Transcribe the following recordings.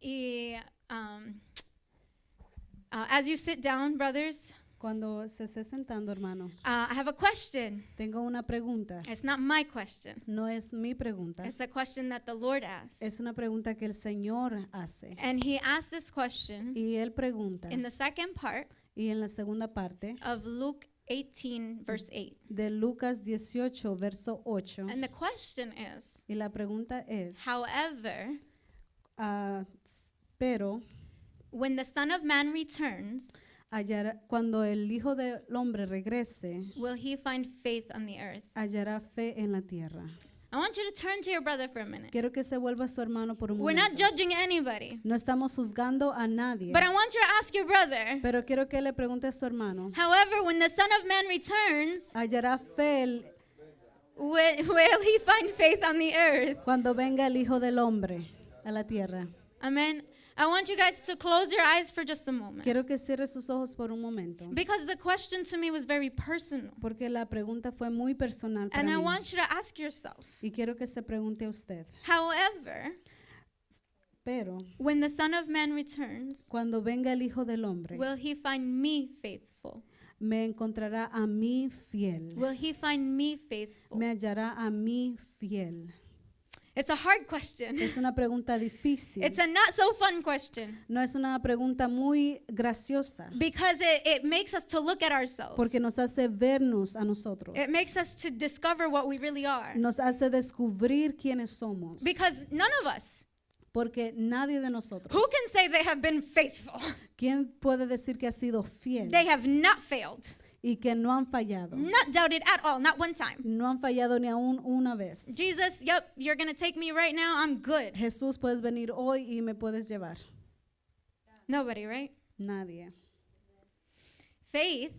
Y as you sit down, brothers, Cuando se esté sentando, hermano, I have a question. tengo una pregunta. It's not my question. No es mi pregunta. It's a question that the Lord asked. Es una pregunta que el Señor hace. And he asked this question Y Él pregunta. in the second part Y en la segunda parte of Luke 18, verse 8. de Lucas 18, verso 8. And the question is, Y la pregunta es, however, pero when the Son of Man returns, cuando el Hijo del Hombre regrese, will he find faith on the earth? hallará fe en la tierra. I want you to turn to your brother for a minute. Quiero que se vuelva su hermano por un We're not momento. judging anybody, No estamos juzgando a nadie, but I want you to ask your brother, pero quiero que le pregunte a su hermano, however, when the Son of Man returns, hallará fe will he find faith on the earth? cuando venga el Hijo del Hombre a la tierra. Amen. I want you guys to close your eyes for just a moment. Quiero que cierre sus ojos por un momento, Because the question to me was very personal. porque la pregunta fue muy personal para And I mí. want you to ask yourself, Y quiero que se pregunte a usted. however, Pero when the Son of Man returns, cuando venga el Hijo del Hombre, will he find me faithful? me encontrará a mí fiel. Will he find me faithful? Me hallará a mí fiel. It's a hard question. Es una pregunta difícil. It's a not so fun question No es una pregunta muy graciosa, because it makes us to look at ourselves. porque nos hace vernos a nosotros. It makes us to discover what we really are. Nos hace descubrir quiénes somos. Because none of us, Porque nadie de nosotros. who can say they have been faithful? ¿Quién puede decir que ha sido fiel They have not failed, y que no han fallado? not doubted at all, not one time. No han fallado ni aún una vez. Jesus, yep, you're going to take me right now. I'm good. Jesús, puedes venir hoy y me puedes llevar. Nobody, right? Nadie. Faith,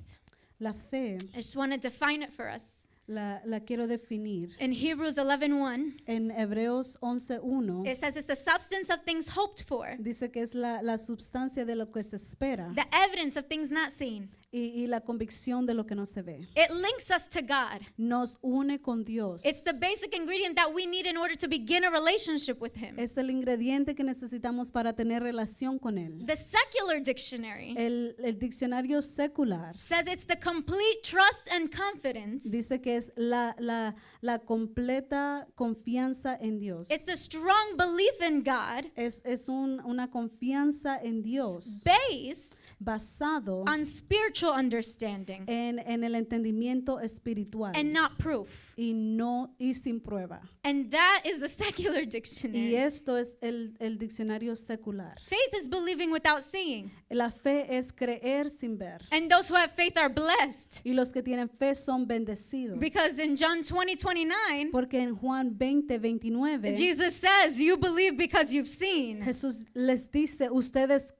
La fe I just want to define it for us. la quiero definir. In Hebrews 11:1, En Hebreos 11:1 it says it's the substance of things hoped for, dice que es la substancia de lo que se espera the evidence of things not seen. y la convicción de lo que no se ve. It links us to God. Nos une con Dios. It's the basic ingredient that we need in order to begin a relationship with Him. Es el ingrediente que necesitamos para tener relación con Él. The secular dictionary El diccionario secular says it's the complete trust and confidence. dice que es la completa confianza en Dios. It's the strong belief in God Es una confianza en Dios based basado on spiritual understanding en el entendimiento espiritual and not proof. y sin prueba. And that is the secular Y dictionary. esto es el diccionario secular. Faith is believing without seeing. La fe es creer sin ver. And those who have faith are blessed. Y los que tienen fe son bendecidos. Because in John 20:29, Porque en Juan 20:29 Jesus says, you believe because you've seen. Jesús les dice, ustedes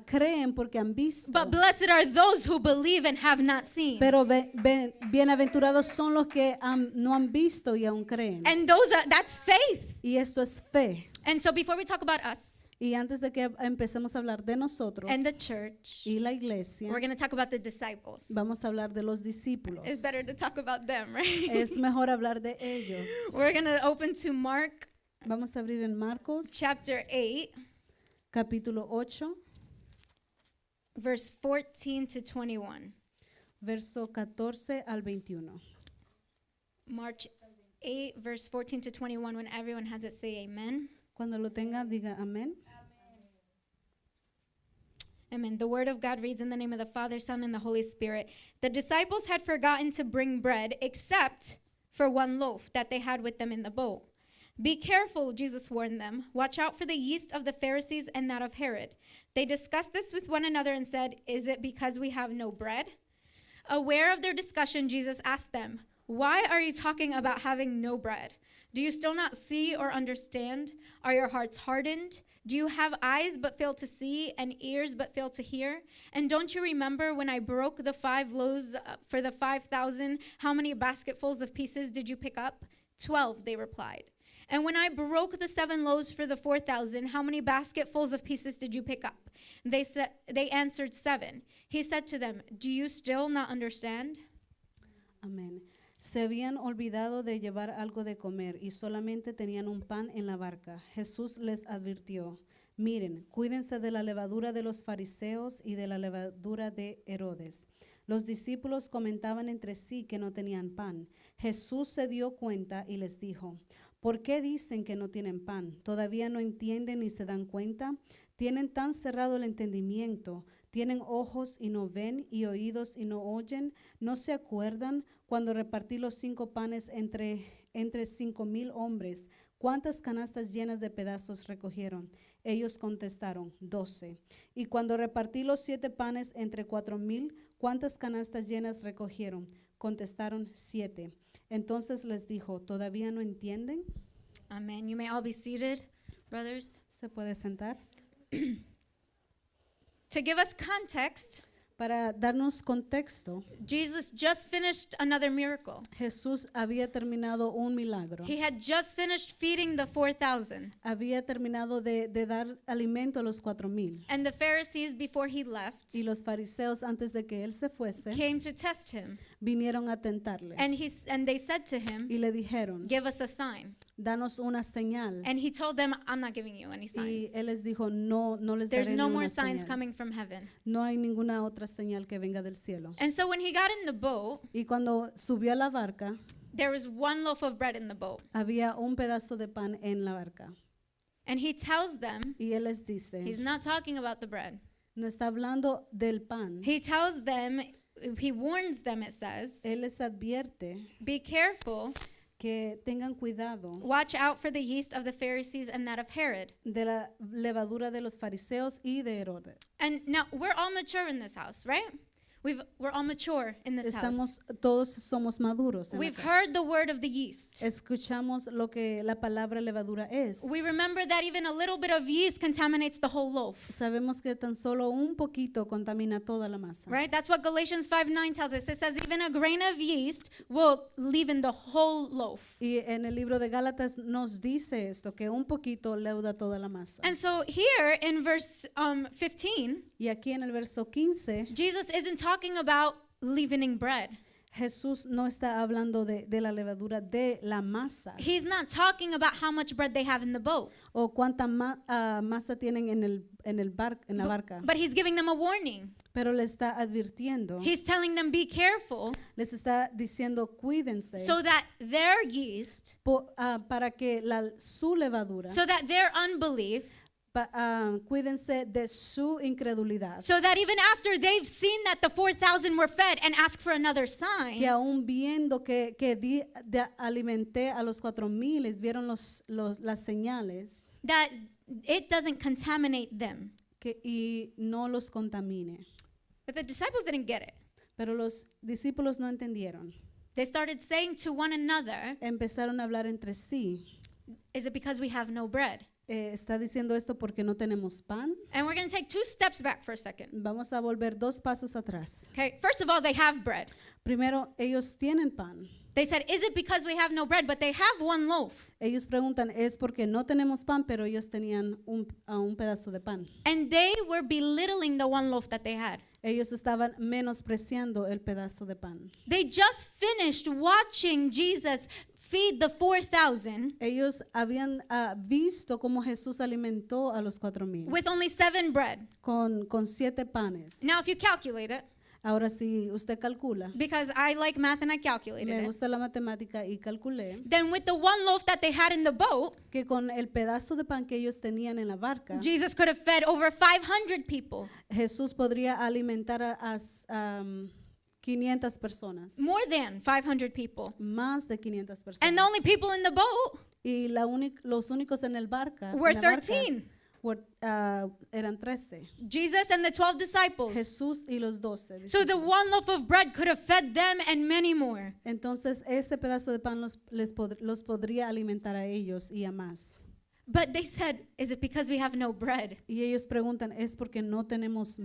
creen porque han visto. But blessed are those who believe and have not seen. Pero bienaventurados son los que no han visto y aún creen. And that's faith. Y esto es fe. And so before we talk about us Y antes de que empecemos a hablar de nosotros and the church, y la iglesia, we're going to talk about the disciples. vamos a hablar de los discípulos. It's better to talk about them, right? Es mejor hablar de ellos. We're going to open to Mark Vamos a abrir en Marcos chapter 8, capítulo 8, verse 14 to 21. verso 14 al 21. Mark 8, verse 14 to 21. When everyone has it, say amen. Cuando lo tenga, diga amén. Amen. The word of God reads in the name of the Father, Son, and the Holy Spirit. The disciples had forgotten to bring bread except for one loaf that they had with them in the boat. Be careful, Jesus warned them. Watch out for the yeast of the Pharisees and that of Herod. They discussed this with one another and said, is it because we have no bread? Aware of their discussion, Jesus asked them, why are you talking about having no bread? Do you still not see or understand? Are your hearts hardened? Do you have eyes but fail to see and ears but fail to hear? And don't you remember when I broke the 5 loaves for the 5,000? How many basketfuls of pieces did you pick up? 12, they replied. And when I broke the 7 loaves for the 4,000, how many basketfuls of pieces did you pick up? They answered 7. He said to them, do you still not understand? Amén. Se habían olvidado de llevar algo de comer y solamente tenían un pan en la barca. Jesús les advirtió, Miren, cuídense de la levadura de los fariseos y de la levadura de Herodes. Los discípulos comentaban entre sí que no tenían pan. Jesús se dio cuenta y les dijo, ¿por qué dicen que no tienen pan? ¿Todavía no entienden ni se dan cuenta? ¿Tienen tan cerrado el entendimiento? ¿Tienen ojos y no ven y oídos y no oyen? ¿No se acuerdan cuando repartí los 5 panes entre 5,000 hombres? ¿Cuántas canastas llenas de pedazos recogieron? Ellos contestaron, 12. Y cuando repartí los 7 panes entre 4,000, ¿cuántas canastas llenas recogieron? Contestaron, 7. Entonces les dijo, ¿todavía no entienden? Amen. You may all be seated, brothers. ¿Se puede sentar? To give us context, Para darnos contexto, Jesus just finished another miracle. Jesús había terminado un milagro. He had just finished feeding the 4,000. Había terminado de dar alimento a los 4,000. And the Pharisees, before he left, Y los fariseos, antes de que él se fuese, came to test him. vinieron a tentarle. And they said to him, Y le dijeron, give us a sign. danos una señal. And he told them, I'm not giving you any Y signs. él les dijo, no les There's daré no more ninguna signs señal. coming from heaven. No hay ninguna otra señal que venga del cielo. And so when he got in the boat, Y cuando subió a la barca, there was one loaf of bread in the boat. había un pedazo de pan en la barca. And he tells them, Y él les dice, he's not talking about the bread. no está hablando del pan. He tells them, he warns them, it says, Él les advierte be careful, que tengan cuidado watch out for the yeast of the Pharisees and that of Herod. de la levadura de los fariseos y de Herodes. And now we're all mature in this house, right? We're all mature in this house. Todos somos maduros. En la We've casa. heard the word of the yeast. Escuchamos lo que la palabra levadura es. We remember that even a little bit of yeast contaminates the whole loaf. Sabemos que tan solo un poquito contamina toda la masa. Right? That's what Galatians 5:9 tells us. It says even a grain of yeast will leaven the whole loaf. Y en el libro de Gálatas nos dice esto, que un poquito leuda toda la masa. And so here in verse 15, Y aquí en el verso 15, Jesus isn't talking about leavening bread. Jesús no está hablando de la levadura de la masa He's not talking about how much bread they have in the boat. o cuánta masa tienen en la barca, But he's giving them a warning. pero le está advirtiendo, He's telling them be careful les está diciendo cuídense so that their yeast, para que su levadura, so that their unbelief, cuídense de su incredulidad, so that even after they've seen that the 4,000 were fed and ask for another sign, que aún viendo que alimenté a los 4,000, vieron las señales that it doesn't contaminate them. y no los contamine. But the disciples didn't get it. Pero los discípulos no entendieron. They started saying to one another, Empezaron a hablar entre sí. is it because we have no bread? Está diciendo esto porque no tenemos pan. And we're going to take 2 steps back for a second. Vamos a volver 2 pasos atrás. Okay, first of all, they have bread. Primero, ellos tienen pan. They said, is it because we have no bread? But they have one loaf. Ellos preguntan, es porque no tenemos pan, pero ellos tenían un pedazo de pan. And they were belittling the one loaf that they had. Ellos estaban menospreciando el pedazo de pan. They just finished watching Jesus feed the 4,000 Ellos habían visto cómo Jesús alimentó a los 4,000 with only 7 bread. con 7 panes. Now, if you calculate it, Ahora, si usted calcula, because I like math and I calculated me it, gusta la matemática y calculé then with the one loaf that they had in the boat, que con el pedazo de pan que ellos tenían en la barca, Jesus could have fed over 500 people, Jesús podría alimentar a 500 personas, more than 500 people. más de 500 personas. And the only people in the boat Y los únicos en la barca were 13. Eran 13. Jesus and the 12 disciples. Jesús y los 12. So the discípulos. one loaf of bread could have fed them and many more. Entonces ese pedazo de pan los podría alimentar a ellos y a más. But they said, is it because we have no bread? Y ellos preguntan, ¿es porque no tenemos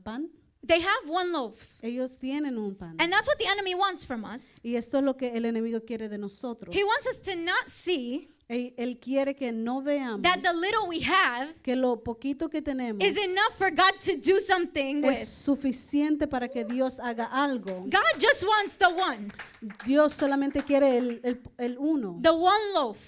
pan? They have one loaf. Ellos tienen un pan. And that's what the enemy wants from us. Y esto es lo que el enemigo quiere de nosotros. He wants us to not see Él quiere que no veamos that the little we have que lo poquito que tenemos is enough for God to do something es with. suficiente para que Dios haga algo. God just wants the one, Dios solamente quiere el uno, the one loaf.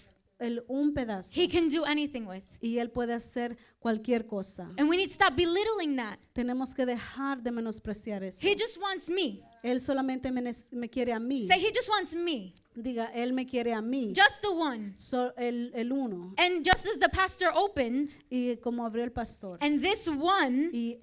un pedazo he can do anything with. y Él puede hacer cualquier cosa. And we need to stop belittling that. Tenemos que dejar de menospreciar eso. He just wants me. Él solamente me quiere a mí. Say, he just wants me. Diga, Él me quiere a mí. Just the one. El uno. And just as the pastor opened, Y como abrió el pastor. and this one, Y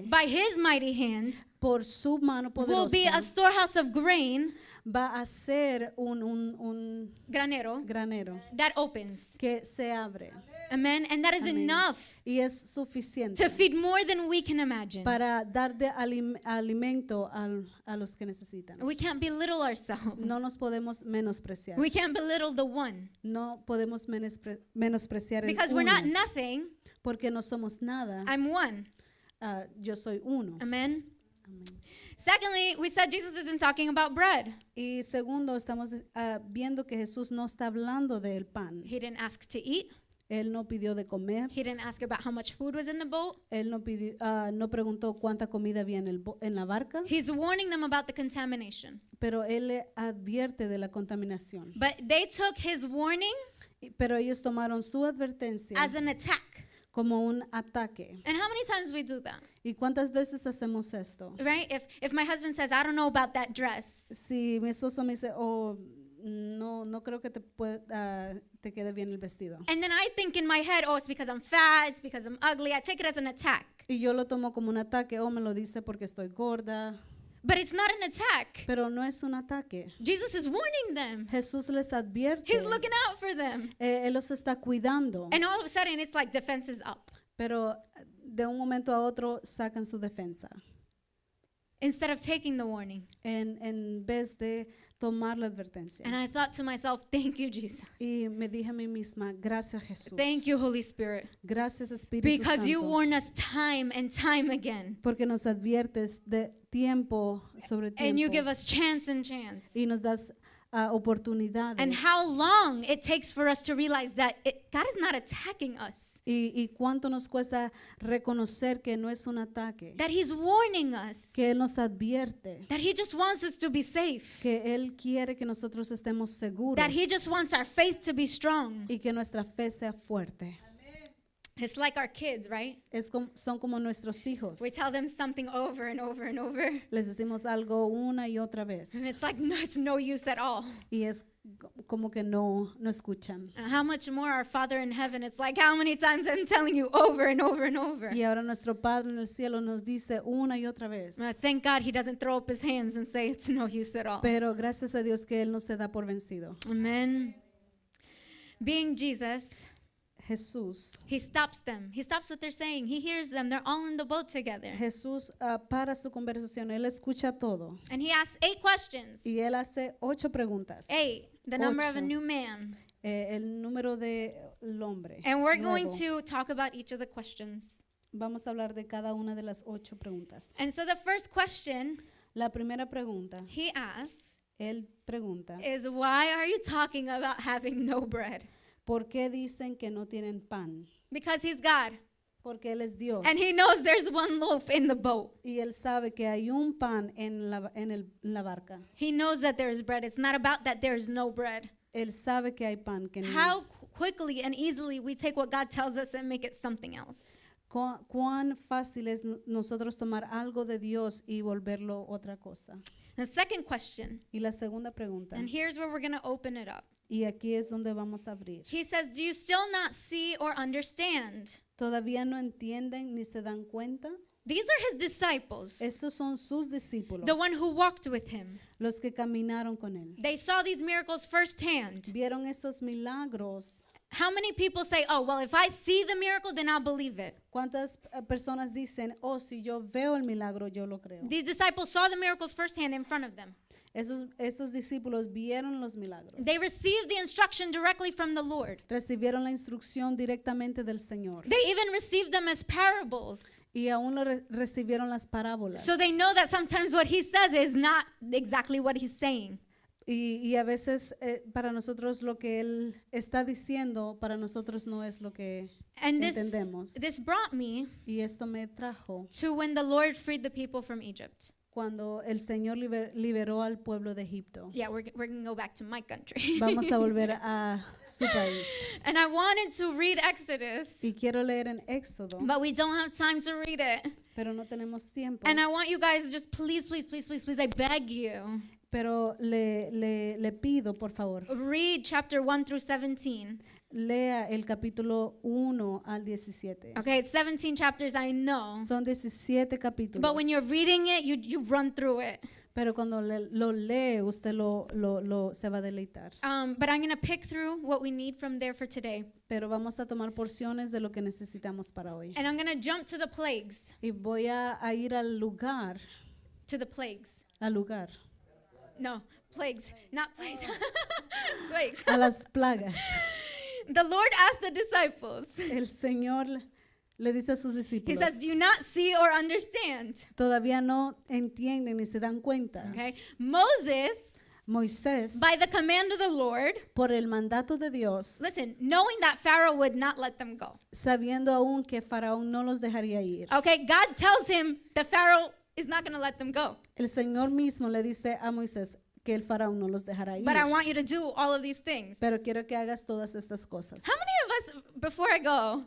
by his mighty hand, por su mano will be a poderosa, storehouse of grain, va a ser un granero, granero that opens. que se abre. Amen. And that is Amén. enough Y es suficiente to feed more than we can imagine. para dar de alimento a los que necesitan. We can't belittle ourselves. No nos podemos menospreciar. We can't belittle the one. No podemos menospreciar el Because we're not uno, nothing. porque no somos nada. I'm one. Yo soy uno. Amen. Amén. Secondly, we said Jesus isn't talking about bread. Y segundo, estamos viendo que Jesús no está hablando del pan. He didn't ask to eat. Él no pidió de comer. He didn't ask about how much food was in the boat. Él no pidió, no preguntó cuánta comida había en la barca, He's warning them about the contamination. pero él le advierte de la contaminación. But they took his warning Pero ellos tomaron su advertencia as an attack. como un ataque. And how many times we do that? ¿Y cuántas veces hacemos esto? Right? If my husband says, I don't know about that dress, Si mi esposo me dice, oh, no creo que te quede bien el vestido. and then I think in my head, oh, it's because I'm fat, it's because I'm ugly, I take it as an attack. Y yo lo tomo como un ataque, o me lo dice porque estoy gorda. But it's not an attack. Pero no es un ataque. Jesus is warning them. Jesús les advierte. He's looking out for them. Él los está cuidando. And all of a sudden, it's like defenses up. Pero de un momento a otro sacan su defensa. Instead of taking the warning. En vez de tomar la advertencia. And I thought to myself, thank you, Jesus. Y me dije a mí misma, gracias Jesús. Thank you, Holy Spirit. Gracias Espíritu Because you Santo. warn us time and time again. Porque nos adviertes de tiempo sobre And you give tiempo. us chance and chance. Y nos das oportunidades. And how long it takes for us to realize that God is not attacking us. Y cuánto nos cuesta reconocer que no es un ataque. That He's warning us. Que Él nos advierte. That He just wants us to be safe. Que Él quiere que nosotros estemos seguros. That He just wants our faith to be strong. Y que nuestra fe sea fuerte. It's like our kids, right? Son como nuestros hijos. We tell them something over and over and over. Les decimos algo una y otra vez. And it's like, no, it's no use at all. Y es como que no escuchan. And how much more our Father in heaven, it's like, how many times I'm telling you over and over and over. Y ahora nuestro Padre en el cielo nos dice una y otra vez. Thank God He doesn't throw up His hands and say it's no use at all. Pero gracias a Dios que Él no se da por vencido. Amen. Being Jesus, Jesús. He stops them. He stops what they're saying. He hears them. They're all in the boat together. Jesús para su conversación. Él escucha todo. And He asks 8 questions. Y Él hace 8 preguntas. 8, the number of a Ocho. new man. El número del hombre. And we're going nuevo. to talk about each of the questions. Vamos a hablar de cada una de las 8 preguntas. And so the first question La primera pregunta, He asks Él pregunta, is, why are you talking about having no bread? ¿por qué dicen que no tienen pan? Because He's God. Porque Él es Dios. And He knows there's one loaf in the boat. Y Él sabe que hay un pan en la barca. He knows that there is bread. It's not about that there is no bread. Él sabe que hay pan. Que no. How quickly and easily we take what God tells us and make it something else. Cuán fácil es nosotros tomar algo de Dios y volverlo otra cosa. The second question, Y la segunda pregunta, and here's where we're going to open it up. y aquí es donde vamos a abrir. He says, do you still not see or understand? ¿Todavía no entienden ni se dan cuenta? These are His disciples, Esos son sus discípulos, the one who walked with Him. los que caminaron con Él. They saw these miracles firsthand. Vieron estos milagros. How many people say, oh, well, if I see the miracle, then I'll believe it? ¿Cuántas personas dicen, oh, si yo veo el milagro, yo lo creo? These disciples saw the miracles firsthand in front of them. Estos discípulos vieron los milagros. They received the instruction directly from the Lord. Recibieron la instrucción directamente del Señor. They even received them as parables. Y aún recibieron las parábolas. So they know that sometimes what He says is not exactly what He's saying. Y a veces para nosotros lo que Él está diciendo, para nosotros no es lo que And entendemos. this brought me Y esto me trajo to when the Lord freed the people from Egypt. cuando el Señor liberó al pueblo de Egipto. Yeah, we're going to go back to my country. Vamos a volver a su país. And I wanted to read Exodus, Y quiero leer en Éxodo, but we don't have time to read it. pero no tenemos tiempo. And I want you guys just please, I beg you, Pero le pido, por favor, read chapter 1 through 17. lea el capítulo 1 al 17. Okay, it's 17 chapters, I know. Son 17 capítulos. But when you're reading it, you run through it. Pero cuando lo lee, usted se va a deleitar. But I'm going to pick through what we need from there for today. Pero vamos a tomar porciones de lo que necesitamos para hoy. And I'm going to jump to the plagues. Y voy a ir al lugar, To the plagues. al lugar, No, plagues, not plagues. Plagues. a las plagas. The Lord asked the disciples, El Señor le dice a sus He discípulos, says, do you not see or understand? todavía no entienden ni se dan cuenta. Okay. Moses, Moisés, by the command of the Lord, por el mandato de Dios, listen, knowing that Pharaoh would not let them go. sabiendo aún que Faraón no los dejaría ir. Okay, God tells him the Pharaoh is not going to let them go. El Señor mismo le dice a Moisés que el Faraón no los dejará ir. But I want you to do all of these things. Pero quiero que hagas todas estas cosas. How many of us, before I go,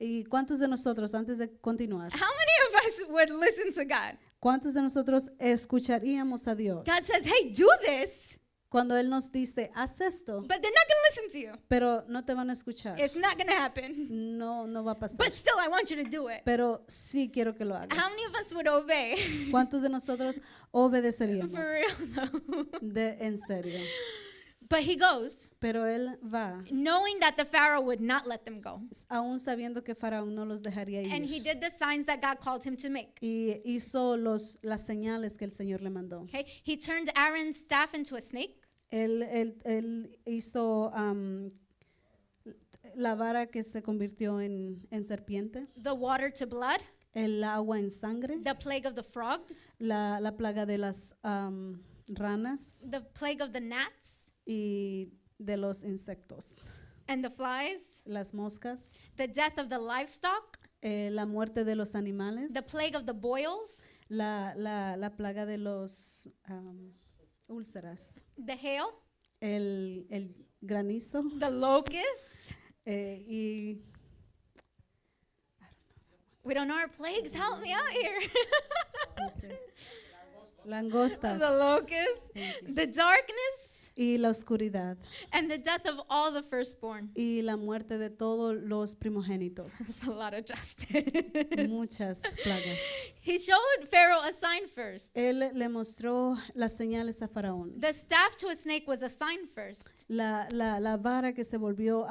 ¿Y cuántos de nosotros, antes de continuar, how many of us would listen to God? cuántos de nosotros escucharíamos a Dios God says, hey, do this, cuando Él nos dice, haz esto, but they're not going to listen to you. pero no te van a escuchar? It's not going to happen. No va a pasar. But still, I want you to do it. Pero sí quiero que lo hagas. How many of us would obey? ¿Cuántos de nosotros obedeceríamos? For real, though. En serio. But he goes, Pero Él va, knowing that the Pharaoh would not let them go. aún sabiendo que Faraón no los dejaría And he ir. did the signs that God called him to make. Y hizo las señales que el Señor le mandó. Okay? He turned Aaron's staff into a snake. Él hizo la vara que se convirtió en serpiente, The water to blood, el agua en sangre, the plague of the frogs, la plaga de las ranas the plague of the gnats y de los insectos, and the flies, las moscas, the death of the livestock, la muerte de los animales, the plague of the boils, la plaga de los úlceras, the hail, el granizo the locusts. y We don't know our plagues. Help me out here. no sé, langostas The locusts, Thank you. the darkness, y la oscuridad and the death of all the firstborn. y la muerte de todos los primogénitos. That's a lot of justice. Muchas plagas. He showed Pharaoh a sign first. Él le mostró las señales a Faraón. The staff to a snake was a sign first. La vara que se volvió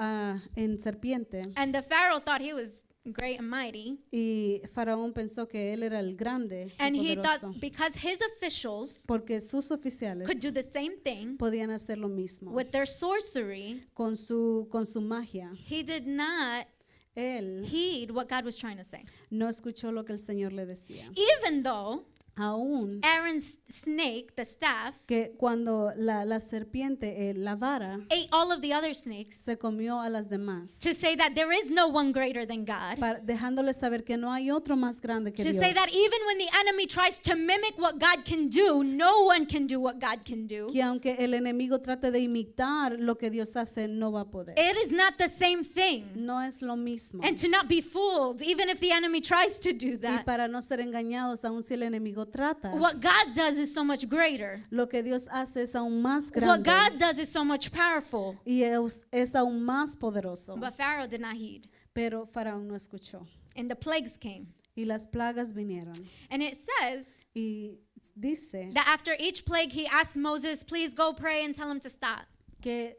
en serpiente. And the Pharaoh thought he was great and mighty. Y Faraón pensó que él era el grande And y he poderoso. thought because his officials Porque sus oficiales could do the same thing podían hacer lo mismo. with their sorcery, Con su magia. he did not Él heed what God was trying to say. no escuchó lo que el Señor le decía. Even though Aún Aaron's snake, the staff, que cuando la serpiente, la vara, ate all of the other snakes se comió a las demás. to say that there is no one greater than God. Dejándole saber que no hay otro más grande que To Dios. say that even when the enemy tries to mimic what God can do, no one can do what God can do. Que aunque el enemigo trate de imitar lo que Dios hace, no va a poder. It is not the same thing. No es lo mismo. And to not be fooled, even if the enemy tries to do Y that. para no ser engañados, aun si el enemigo trata, What God does is so much greater. lo que Dios hace es aún más What grande God does is so much powerful. y es aún más poderoso. But Pharaoh did not heed. Pero Faraón no escuchó. And the plagues came. Y las plagas vinieron. And it says Y dice that after each plague, he asked Moses, please go pray and tell him to stop. que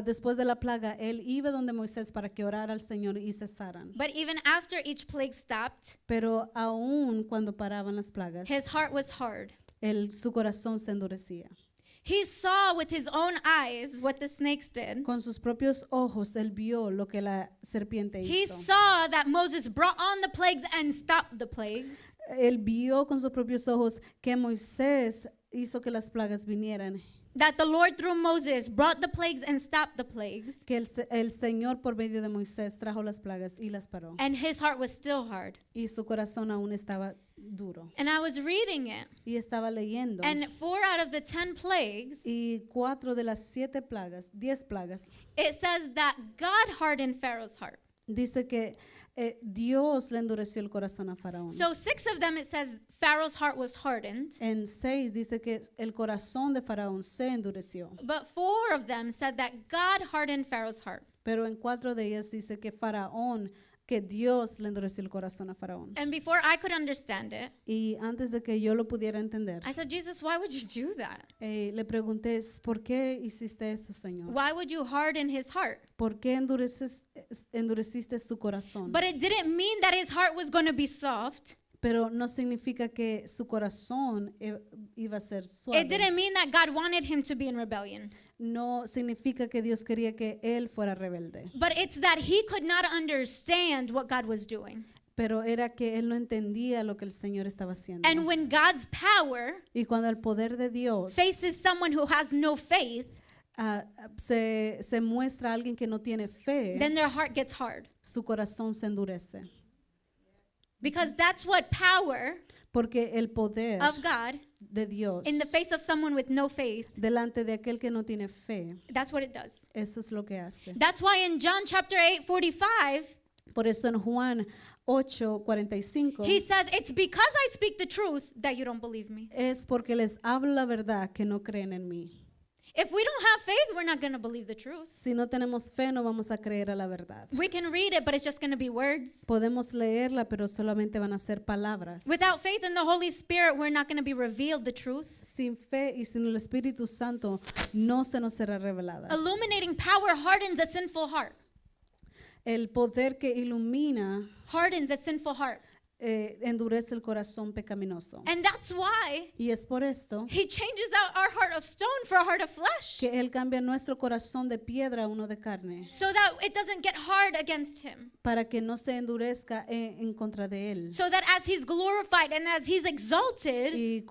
después de la plaga, él iba donde Moisés para que orara al Señor y cesaran. But even after each plague stopped, Pero aún cuando paraban las plagas, his heart was hard. su corazón se endurecía. He saw with his own eyes what the snakes did. Con sus propios ojos, él vio lo que la serpiente He hizo. saw that Moses brought on the plagues and stopped the plagues. Él vio con sus propios ojos que Moisés hizo que las plagas vinieran that the Lord through Moses brought the plagues and stopped the plagues, que el Señor por medio de Moisés trajo las plagas y las paró. and his heart was still hard. Y su corazón aún estaba duro. And I was reading it, Y estaba leyendo. and 4 out of the 10 plagues, Y 4 de las 7 plagas, 10 plagas, it says that God hardened Pharaoh's heart. dice que Dios le endureció el corazón a Faraón. So 6 of them, it says Pharaoh's heart was hardened, En 6 dice que el corazón de Faraón se endureció. but 4 of them said that God hardened Pharaoh's heart. Pero en 4 de ellas dice que Faraón, que Dios le endureció el corazón a Faraón. And before I could understand it, Y antes de que yo lo pudiera entender, I said, Jesus, why would you do that? le pregunté, ¿por qué hiciste eso, Señor? Why would you harden his heart? ¿Por qué endureciste su corazón? But it didn't mean that his heart was going to be soft. Pero no significa que su corazón iba a ser It suave. didn't mean that God wanted him to be in rebellion. No significa que Dios quería que él fuera rebelde. But it's that he could not understand what God was doing. Pero era que él no entendía lo que el Señor estaba haciendo. And when God's power Y cuando el poder de Dios faces someone who has no faith, se muestra a alguien que no tiene fe, then their heart gets hard. su corazón se endurece. Because that's what power Porque el poder of God de Dios in the face of someone with no faith, delante de aquel que no tiene fe, that's what it does. eso es lo que hace. That's why in John chapter 8:45, Por eso en Juan 8:45 he says, it's because I speak the truth that you don't believe me. es porque les hablo la verdad que no creen en mí. If we don't have faith, we're not going to believe the truth. Si no tenemos fe, no vamos a creer a la verdad. We can read it, but it's just going to be words. Podemos leerla, pero solamente van a ser palabras. Without faith in the Holy Spirit, we're not going to be revealed the truth. Sin fe y sin el Espíritu Santo no se nos será revelada. Illuminating power hardens a sinful heart. El poder que ilumina Hardens a sinful heart. endurece el corazón pecaminoso. And that's why Y es por esto he changes out our heart of stone for a heart of flesh, que Él cambia nuestro corazón de piedra a uno de carne, so that it doesn't get hard against him. para que no se endurezca en contra de Él. So that as he's glorified and as he's exalted, Y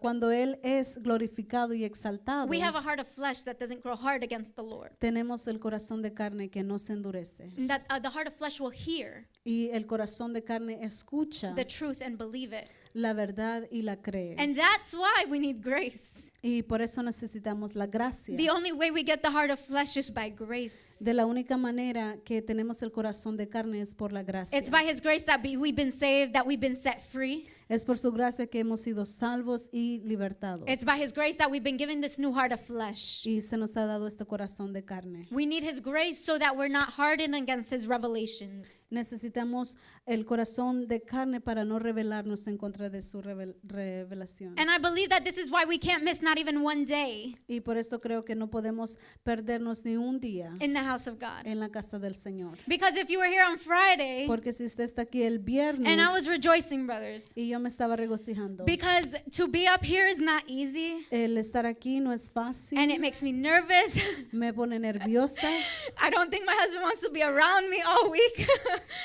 cuando Él es glorificado y exaltado, we have a heart of flesh that doesn't grow hard against the Lord. tenemos el corazón de carne que no se endurece. And that the heart of flesh will hear Y el corazón de carne escucha the truth and believe it. la verdad y la cree. And that's why we need grace. Y por eso necesitamos la gracia. The only way we get the heart of flesh is by grace. De la única manera que tenemos el corazón de carne es por la gracia. It's by his grace that we've been saved, that we've been set free. Es por su gracia que hemos sido salvos y libertados. It's by his grace that we've been given this new heart of flesh. Y se nos ha dado este corazón de carne. We need his grace so that we're not hardened against his revelations. Necesitamos el corazón de carne para no rebelarnos en contra de su revelación. And I believe that this is why we can't miss not even one day Y por esto creo que no podemos perdernos ni un día in the house of God. en la casa del Señor. Because if you were here on Friday, Porque si usted está aquí el viernes and I was rejoicing, brothers, y yo me estaba regocijando, because to be up here is not easy, el estar aquí no es fácil, and it makes me nervous. me pone nerviosa I don't think my husband wants to be around me all week.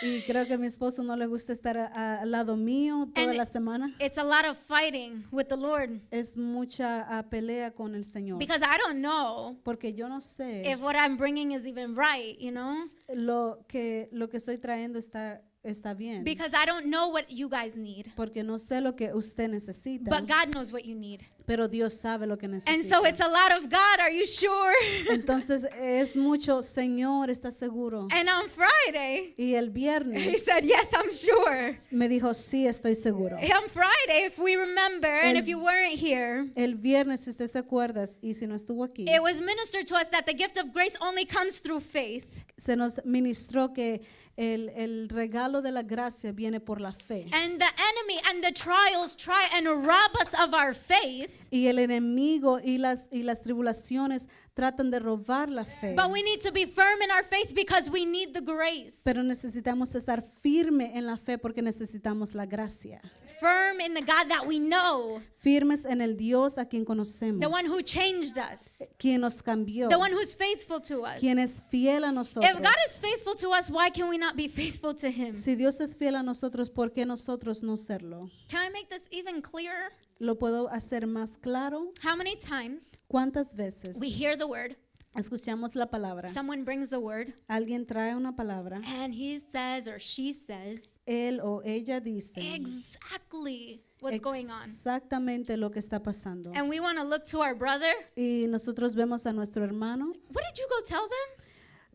y creo que a mi esposo no le gusta estar al lado mío toda And la semana. It's a lot of fighting with the Lord, Es mucha pelea con el Señor. because I don't know Porque yo no sé if what I'm bringing is even right, you know? lo que estoy trayendo está bien. Because I don't know what you guys need, Porque no sé lo que usted necesita. but God knows what you need. Pero Dios sabe lo que necesita. And so it's a lot of God, are you sure? Entonces es mucho, Señor, ¿estás seguro? And on Friday, Y el he viernes said, yes, I'm sure. me dijo, sí, estoy seguro. On Friday, if we remember, and El- if you weren't here, El viernes, si usted se acuerda, y si no estuvo aquí, it was ministered to us that the gift of grace only comes through faith. se nos ministró que el regalo de la gracia viene por la fe. And the enemy and the trials try and rob us of our faith, Y el enemigo y las tribulaciones tratan de robar la fe. but we need to be firm in our faith because we need the grace. Pero necesitamos estar firme en la fe porque necesitamos la gracia. Firm in the God that we know, Firmes en el Dios a quien conocemos. the one who changed us, Quien nos cambió. the one who's faithful to us. Quien es fiel a nosotros. If God is faithful to us, why can we not be faithful to him? Si Dios es fiel a nosotros, ¿por qué nosotros no serlo? Can I make this even clearer? Lo puedo hacer más claro? How many times ¿Cuántas veces we hear the word, escuchamos la palabra? someone brings the word, Alguien trae una palabra, and he says or she says él o ella dice exactly what's going on. exactamente lo que está pasando. And we want to look to our brother. Y nosotros vemos a nuestro hermano. What did you go tell them?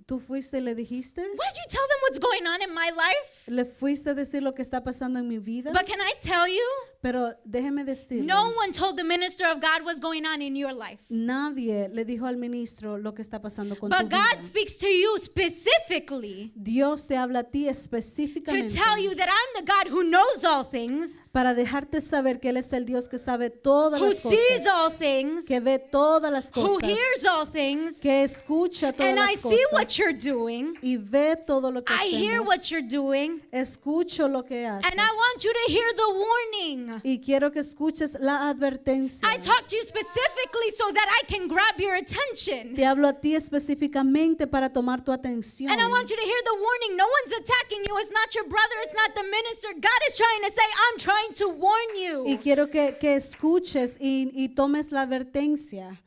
¿Tú fuiste y le dijiste? What did you tell them what's going on in my life? ¿Le fuiste a decir lo que está pasando en mi vida? But can I tell you, Pero déjeme decirle, no one told the minister of God what's going on in your life. nadie le dijo al ministro lo que está pasando con But tu God vida. speaks to you specifically Dios te habla a ti to específicamente tell you that I'm the God who knows all things, para dejarte saber que Él es el Dios que sabe todas who las sees cosas, all things, que ve todas las who cosas, hears all things, que escucha todas and I las see what cosas you're doing. y ve todo lo que I hear hacemos. what you're doing, Escucho lo que haces and I want you to hear the warning. y quiero que escuches la advertencia. I talk to you specifically so that I can grab your attention. Te hablo a ti específicamente para tomar tu atención. And I want you to hear the warning. No one's attacking you. It's not your brother. It's not the minister. God is trying to say, I'm trying to warn Y you. quiero que escuches y tomes la advertencia.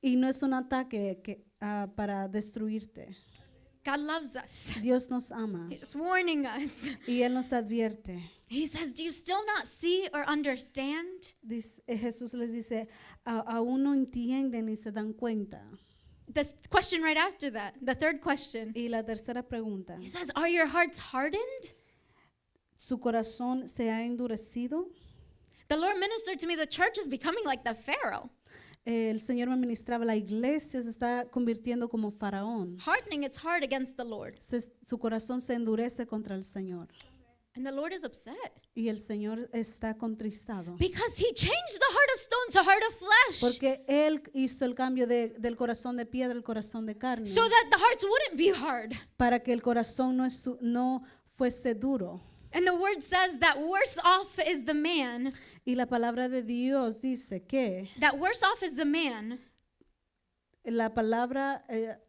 Y no es un ataque para destruirte. God loves us. Dios nos ama He's just warning us. y Él nos advierte. He says, do you still not see or understand? Jesús les dice, aún no entienden ni se dan cuenta. The question right after that, the third question. Y la tercera pregunta, He says, are your hearts hardened? ¿su corazón se ha endurecido? The Lord ministered to me, the church is becoming like the Pharaoh, El Señor me ministraba, la iglesia se está convirtiendo como faraón. hardening its heart against the Lord. Su corazón se endurece contra el Señor. And the Lord is upset Y el Señor está contristado. because he changed the heart of stone to heart of flesh Porque Él hizo el cambio del corazón de piedra al corazón de carne. so that the hearts wouldn't be hard. Para que el corazón no fuese duro. And the word says that worse off is the man, Y la palabra de Dios dice que that worse off is the man. la palabra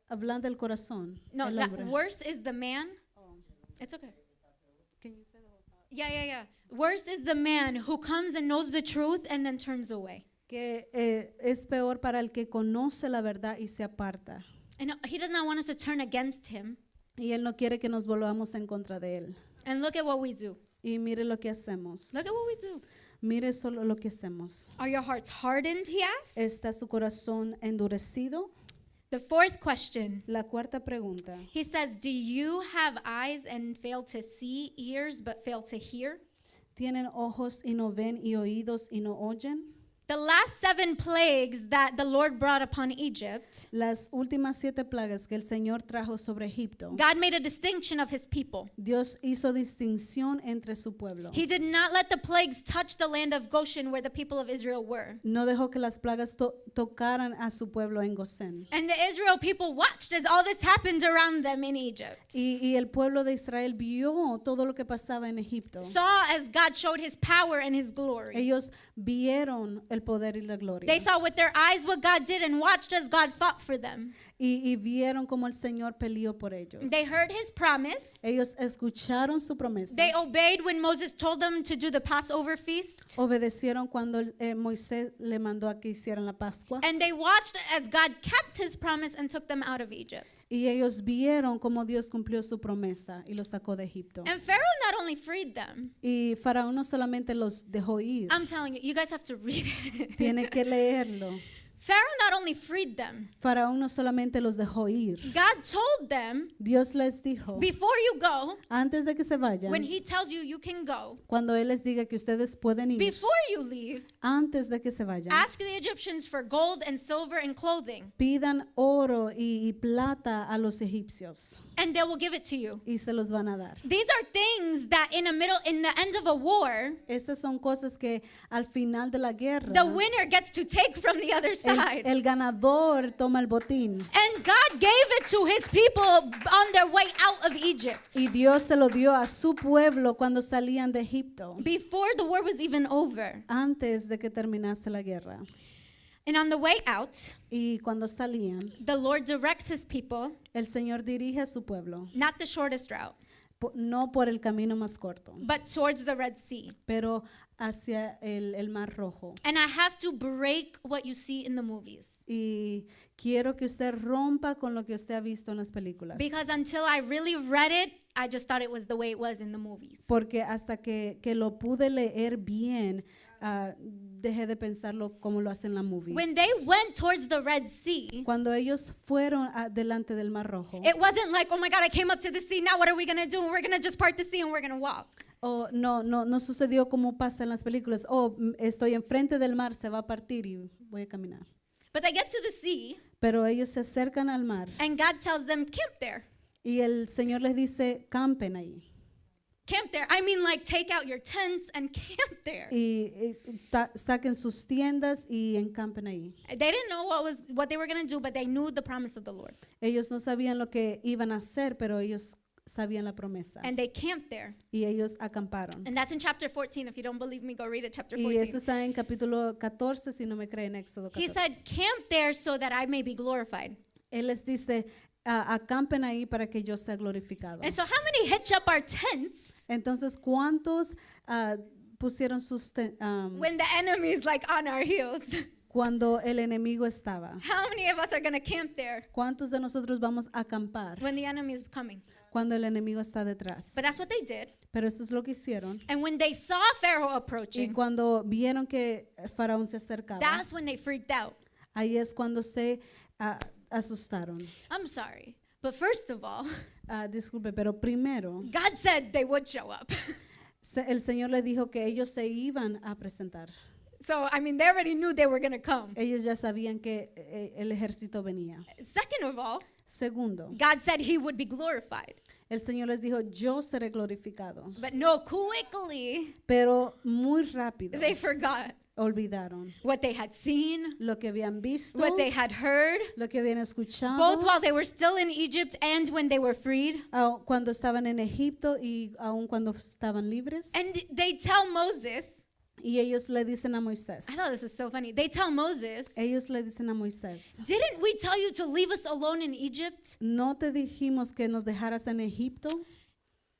hablando del corazón. No, el that hombre. worse is the man. It's okay. Yeah. Worse is the man who comes and knows the truth and then turns away. Que es peor para el que conoce la verdad y se aparta. And he does not want us to turn against him. Y Él no quiere que nos volvamos en contra de Él. And look at what we do. Y mire lo que hacemos. Look at what we do. Mire solo lo que hacemos. Are your hearts hardened, he asks? ¿Está su corazón endurecido? The fourth question. La cuarta pregunta. He says, do you have eyes and fail to see, ears but fail to hear? ¿Tienen ojos y no ven y oídos y no oyen? The last 7 plagues that the Lord brought upon Egypt, Las últimas 7 plagas que el Señor trajo sobre Egipto, God made a distinction of his people. Dios hizo distinción entre su pueblo. He did not let the plagues touch the land of Goshen where the people of Israel were. No dejó que las plagas tocaran a su pueblo en Gosén. And the Israel people watched as all this happened around them in Egypt. Y el pueblo de Israel vio todo lo que pasaba en Egipto. Saw as God showed his power and his glory. Ellos vieron el poder y la gloria. They saw with their eyes what God did and watched as God fought for them. Y vieron cómo el Señor peleó por ellos. They heard his promise. Ellos escucharon su promesa. They obeyed when Moses told them to do the Passover feast. Obedecieron cuando Moisés le mandó a que hicieran la Pascua. And they watched as God kept his promise and took them out of Egypt. Y ellos vieron cómo Dios cumplió su promesa y los sacó de Egipto. And Pharaoh not only freed them, Y Faraón no solamente los dejó ir, I'm telling you, you guys have to read it. tiene que leerlo. Pharaoh not only freed them, Faraón no solamente los dejó ir. God told them, Dios les dijo, before you go, antes de que se vayan, when he tells you you can go, cuando Él les diga que ustedes pueden ir, before you leave, antes de que se vayan, ask the Egyptians for gold and silver and clothing, pidan oro y plata a los egipcios and they will give it to you. y se los van a dar. These are things that in the end of a war, Estas son cosas que al final de la guerra, the winner gets to take from the other side. el ganador toma el botín. And God gave it to his people on their way out of Egypt. Y Dios se lo dio a su pueblo cuando salían de Egipto, Before the war was even over. antes de que terminase la guerra. And on the way out, Y cuando salían, the Lord directs his people, el Señor dirige a su pueblo, not the shortest route, no por el camino más corto, but towards the Red Sea. pero hacia el Mar Rojo. And I have to break what you see in the movies. Y quiero que usted rompa con lo que usted ha visto en las películas. Because until I really read it, I just thought it was the way it was in the movies. Porque hasta que lo pude leer bien, dejé de pensarlo como lo hacen las movies. When they went towards the Red Sea, Cuando ellos fueron delante del Mar Rojo, it wasn't like, oh my God, I came up to the sea, now what are we going to do? We're going to just part the sea and we're going to walk. no sucedió como pasa en las películas. Estoy enfrente del mar, se va a partir y voy a caminar. But they get to the sea, Pero ellos se acercan al mar and God tells them, camp there. y el Señor les dice, campen ahí. Camp there. I mean, like, take out your tents and camp there. Saquen sus tiendas y encampen ahí. They didn't know what they were going to do, but they knew the promise of the Lord. Ellos no sabían lo que iban a hacer, pero ellos sabían la promesa. And they camped there. Y ellos acamparon. And that's in chapter 14. If you don't believe me, go read it, chapter Y 14. eso está en capítulo 14, si no me creen, Éxodo He 14. said, camp there so that I may be glorified. Él les dice, acampen ahí para que yo sea glorificado. And so how many hitch up our tents Entonces, ¿cuántos pusieron sus when the enemy is like on our heels? cuando el enemigo estaba? How many of us are going to camp there ¿Cuántos de nosotros vamos a acampar when the enemy is coming? cuando el enemigo está detrás? But that's what they did. Pero eso es lo que hicieron. And when they saw Pharaoh Y approaching, cuando vieron que Faraón se acercaba, that's when they freaked out. ahí es cuando se asustaron. I'm sorry. But first of all, Disculpe, pero primero God said they would show up. el Señor le dijo que ellos se iban a presentar. So, I mean, they already knew they were going to come. Ellos ya sabían que el ejército venía. Second of all, Segundo, God said he would be glorified. el Señor les dijo, yo seré glorificado. But no, quickly, Pero muy rápido they forgot olvidaron what they had seen, lo que habían visto, what they had heard, lo que habían escuchado, both while they were still in Egypt and when they were freed. cuando estaban en Egipto y aun cuando estaban libres. And they tell Moses, Y ellos le dicen a Moisés, I thought this was so funny. They tell Moses, ellos le dicen a Moisés, didn't we tell you to leave us alone in Egypt? ¿no te dijimos que nos dejaras en Egipto?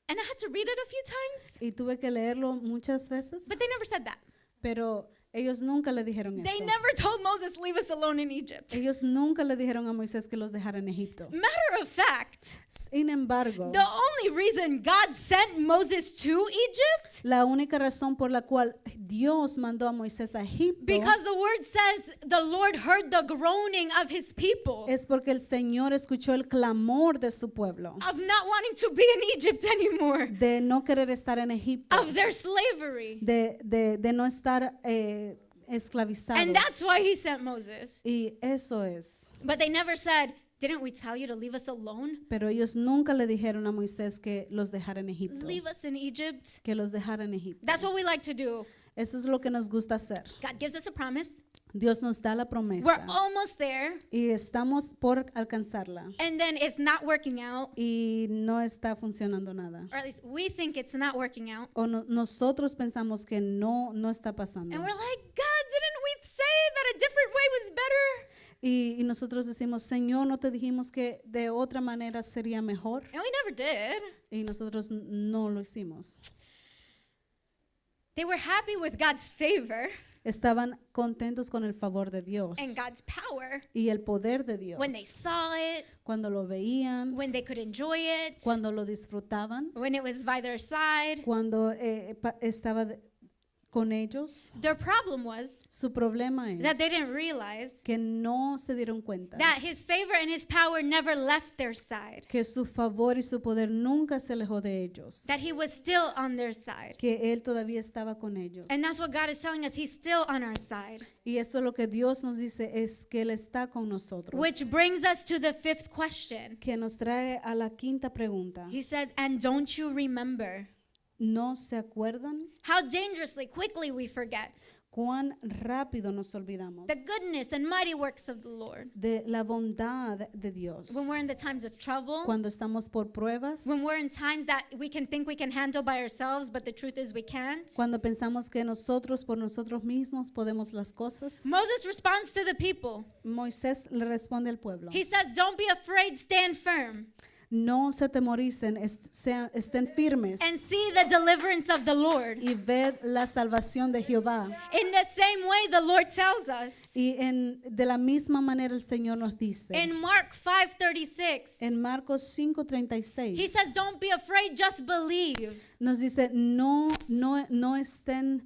And I had to read it a few times, Y tuve que leerlo muchas veces, but they never said that. pero ellos nunca le dijeron They eso. never told Moses, leave us alone in Egypt. Ellos nunca le dijeron a Moisés que los dejara en Egipto. Matter of fact, Sin embargo, the only reason God sent Moses to Egypt, la única razón por la cual Dios mandó a Moisés a Egipto because the word says the Lord heard the groaning of his people es porque el Señor escuchó el clamor de su pueblo, of not wanting to be in Egypt anymore, de no querer estar en Egipto, of their slavery. de no estar esclavizados. And that's why he sent Moses. Y eso es. But they never said, didn't we tell you to leave us alone? Pero ellos nunca le dijeron a Moisés que los dejara en Egipto. Leave us in Egypt. Que los dejara en Egipto. That's what we like to do. Eso es lo que nos gusta hacer. God gives us a promise. Dios nos da la We're promesa almost there. y estamos por alcanzarla And then it's not working out. y no está funcionando nada. Or at least we think it's not working out. O nosotros pensamos que no está pasando. And we're like, God, didn't we say that a different way was better? Y nosotros decimos, Señor, ¿no te dijimos que de otra manera sería mejor? And we never did. Y nosotros no lo hicimos. They were happy with God's favor Estaban contentos con el favor de Dios and God's power y el poder de Dios. when they saw it, Cuando lo veían, when they could enjoy it, cuando lo disfrutaban, when it was by their side. cuando estaba con ellos. Their problem was Su problema that es they didn't realize que no se dieron cuenta that his favor and his power never left their side, que su favor y su poder nunca se alejó de ellos, that he was still on their side. que Él todavía estaba con ellos. And that's what God is telling us. He's still on our side. Y esto es lo que Dios nos dice, es que Él está con nosotros. Which brings us to the fifth question. Que nos trae a la quinta pregunta. He says, and don't you remember ¿No se acuerdan how dangerously quickly we forget cuán rápido nos olvidamos the goodness and mighty works of the Lord de la bondad de Dios? when we're in the times of trouble, Cuando estamos por pruebas, when we're in times that we can think we can handle by ourselves, but the truth is we can't. cuando pensamos que nosotros por nosotros mismos podemos las cosas. Moses responds to the people. Moisés le responde al pueblo. He says, don't be afraid, stand firm. no se temoricen, estén firmes and see the deliverance of the Lord. y ved la salvación de Jehová. In the same way, the Lord tells us Y de la misma manera el Señor nos dice in Mark 5:36, en Marcos he 5:36 says, don't be afraid, just believe. nos dice no estén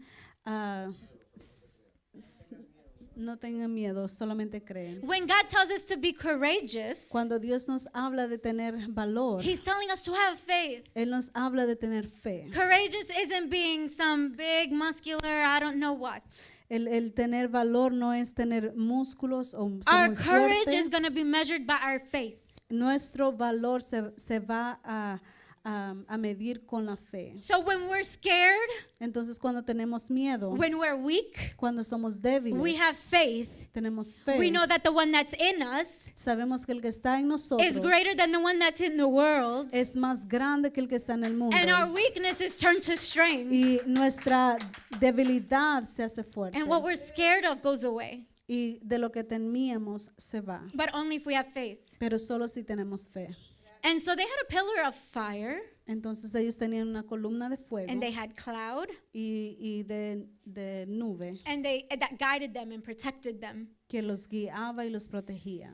no tengan miedo, solamente creen. When God tells us to be courageous, Cuando Dios nos habla de tener valor, He's telling us to have faith. Él nos habla de tener fe. Courageous isn't being some big, muscular, I don't know what. El tener valor no es tener músculos o ser Our muy courage fuerte. is going to be measured by our faith. Nuestro valor se va a medir con la fe. So when we're scared, Entonces cuando tenemos miedo, when we're weak, cuando somos débiles, we have faith. tenemos fe. We know that the one that's in us Sabemos que el que está en nosotros is greater than the one that's in the world. es más grande que el que está en el mundo. And our weakness is turned to strength. Y nuestra debilidad se hace fuerte. And what we're scared of goes away. Y de lo que temíamos se va. But only if we have faith. Pero solo si tenemos fe. And so they had a pillar of fire, Entonces ellos tenían una columna de fuego and they had cloud, y de nube and that guided them and protected them. que los guiaba y los protegía.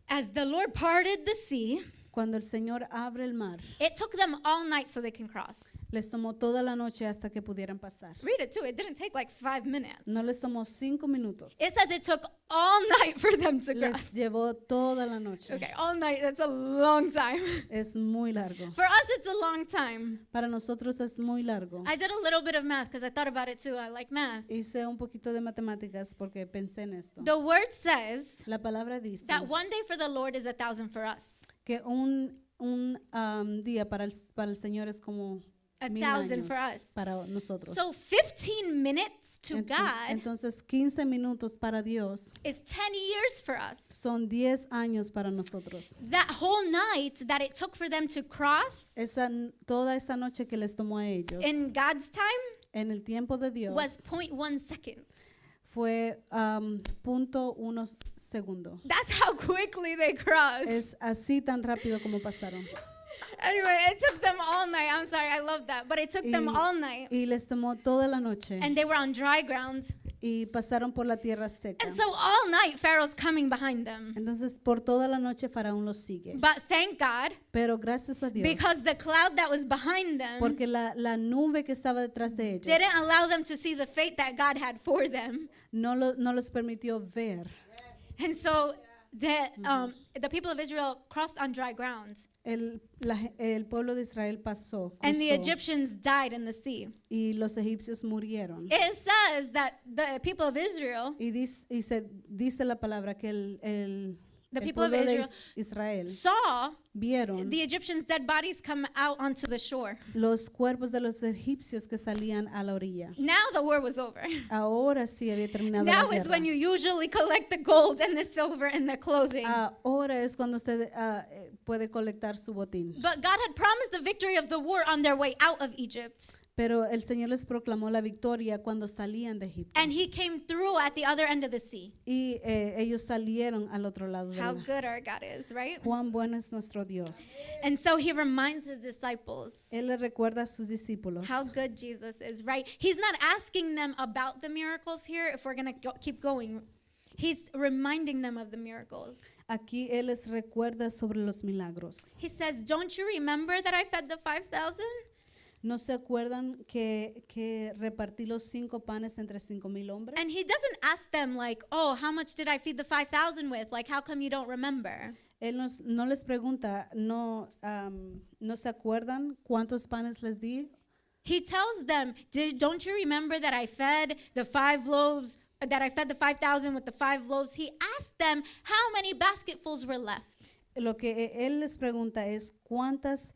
As the Lord parted the sea, Cuando el Señor abre el mar, it took them all night so they can cross. les tomó toda la noche hasta que pudieran pasar. Read it too. It didn't take like 5 minutes. No les tomó 5 minutos. It says it took all night for them to Les cross. llevó toda la noche. Okay, all night, that's a long time. Es muy largo. For us, it's a long time. Para nosotros es muy largo. I did a little bit of math because I thought about it too. I like math. Hice un poquito de matemáticas porque pensé en esto. The word says La palabra dice that one day for the Lord is 1,000 for us. que un día para el Señor es como 1000 1,000 for años us. para nosotros. So 15 minutes to God Entonces 15 minutos para Dios is 10 years for us. son 10 años para nosotros. That whole night that it took for them to cross Toda esa noche que les tomó a ellos in God's time en el tiempo de Dios was 0.1 seconds. fue 0.1 segundo. That's how quickly they crossed. Es así tan rápido como pasaron. Anyway, it took them all night. I'm sorry, I love that. But it took them all night. Y les tomó toda la noche And they were on dry ground. y pasaron por la tierra seca. And so all night, Pharaoh's coming behind them. Entonces por toda la noche Faraón los sigue. But thank God, Pero gracias a Dios, because the cloud that was behind them porque la nube que estaba detrás de ellos didn't allow them to see the fate that God had for them. no los permitió ver. And so the people of Israel crossed on dry ground. El pueblo de Israel pasó, And the cruzó, Egyptians died in the sea. y los egipcios murieron. It says that the people of Israel, Y dice la palabra que el the el people of pueblo de Israel Israel saw vieron the Egyptians' dead bodies come out onto the shore. los cuerpos de los egipcios que salían a la orilla. Now the war was over. Ahora sí había terminado la Now is guerra. when you usually collect the gold and the silver and the clothing. Ahora es cuando usted puede colectar su botín. But God had promised the victory of the war on their way out of Egypt. Pero el Señor les proclamó la victoria cuando salían de Egipto. And he came through at the other end of the sea. Y ellos salieron al otro lado How del mar. good our God is, right? Cuán bueno es nuestro Dios. And so he reminds his disciples Él le recuerda a sus discípulos how good Jesus is, right? He's not asking them about the miracles here if we're going to keep going. He's reminding them of the miracles. Aquí Él les recuerda sobre los milagros. He says, don't you remember that I fed the 5,000? ¿No se acuerdan que repartí los 5 panes entre 5,000 hombres? And he doesn't ask them like, oh, how much did I feed the 5,000 with? Like, how come you don't remember? Él no les pregunta, ¿no se acuerdan cuántos panes les di? He tells them, don't you remember that I fed the 5 loaves, that I fed the 5,000 with the 5 loaves? He asked them how many basketfuls were left. Lo que Él les pregunta es cuántas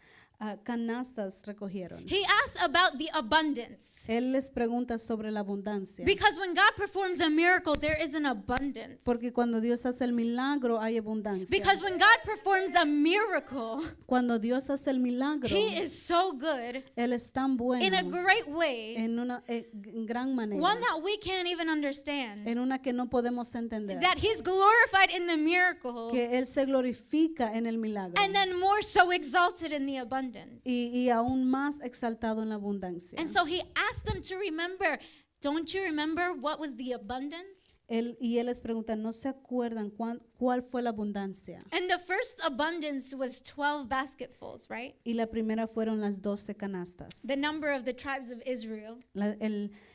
canastas recogieron. He asks about the abundance. Él les pregunta sobre la abundancia. Because when God performs a miracle, there is an abundance. Porque cuando Dios hace el milagro hay abundancia. Because when God performs a miracle, Cuando Dios hace el milagro, He is so good Él es tan bueno in a great way, en una en gran manera, one that we can't even understand. en una que no podemos entender. That He's glorified in the miracle, Que Él se glorifica en el milagro and then more so exalted in the abundance. y aún más exaltado en la abundancia. And so He asked them to remember, don't you remember what was the abundance? Él les pregunta, ¿no se acuerdan cuál fue la abundancia? And the first abundance was 12 basketfuls, right? Y la primera fueron las 12 canastas. The number of the tribes of Israel,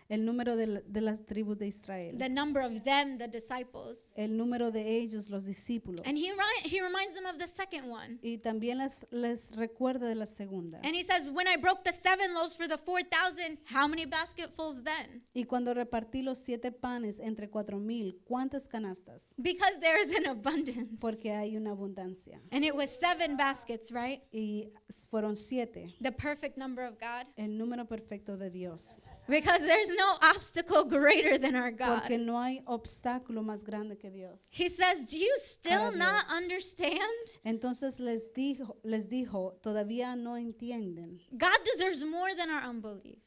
El número de las tribus de Israel. the number of them, the disciples. El número de ellos, los discípulos. And he reminds them of the second one. Y también les recuerda de la segunda. And he says, when I broke the 7 loaves for the 4,000, how many basketfuls then? Y cuando repartí los 7 panes entre 4,000, ¿cuántas canastas? Because there is an abundance. Porque hay una abundancia. And it was 7 baskets, right? Y fueron 7, The perfect number of God. el número perfecto de Dios. Because there's no obstacle greater than our Porque God. no hay obstáculo más grande que Dios. He says, do you still Para not Dios. understand? Entonces les dijo, todavía no entienden. God deserves more than our unbelief.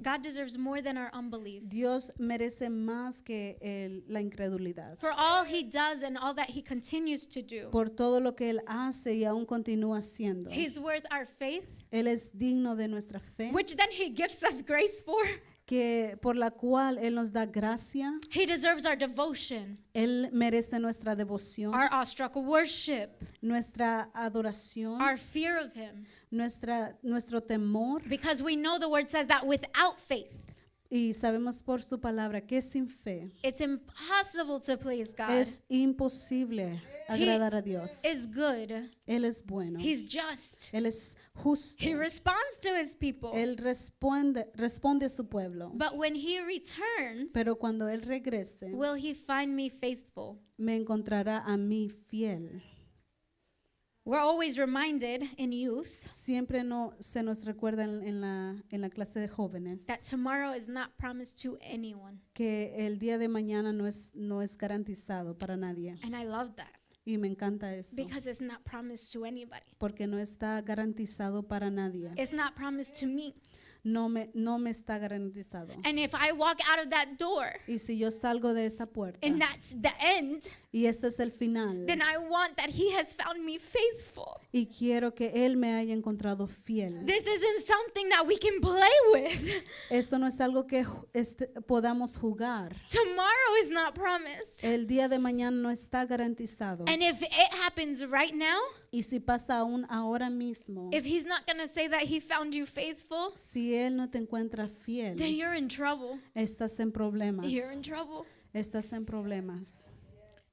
God deserves more than our unbelief. Dios merece más que la incredulidad. For all He does and all that He continues to do. Por todo lo que Él hace y aún continúa haciendo. He's worth our faith, Él es digno de nuestra fe, which then He gives us grace for. que por la cual Él nos da gracia. He deserves our devotion, Él merece nuestra devoción, our awestruck worship, nuestra adoración, our fear of Him. nuestro temor. Because we know the word says that without faith, Y sabemos por su palabra que sin fe it's impossible to please God. es imposible agradar a Dios. Is good. Él es bueno. He's just. Él es justo. He responds to His people. Él responde a su pueblo. But when He returns, Pero cuando Él regrese, will He find me faithful? me encontrará a mí fiel. We're always reminded in youth Siempre se nos recuerda en la clase de jóvenes that tomorrow is not promised to anyone. que el día de mañana no es garantizado para nadie. And I love that Y me encanta eso. because it's not promised to anybody. Porque no está garantizado para nadie. It's not promised to me. No me está garantizado. And if I walk out of that door Y si yo salgo de esa puerta and that's the end, y ese es el final, then I want that He has found me faithful. y quiero que Él me haya encontrado fiel. This isn't something that we can play with. Esto no es algo que podamos jugar. Tomorrow is not promised. El día de mañana no está garantizado. And if it happens right now, Y si pasa aún ahora mismo, if He's not going to say that He found you faithful, si Él no te encuentra then fiel, you're in trouble. estás en problemas. You're in trouble. Estás en problemas.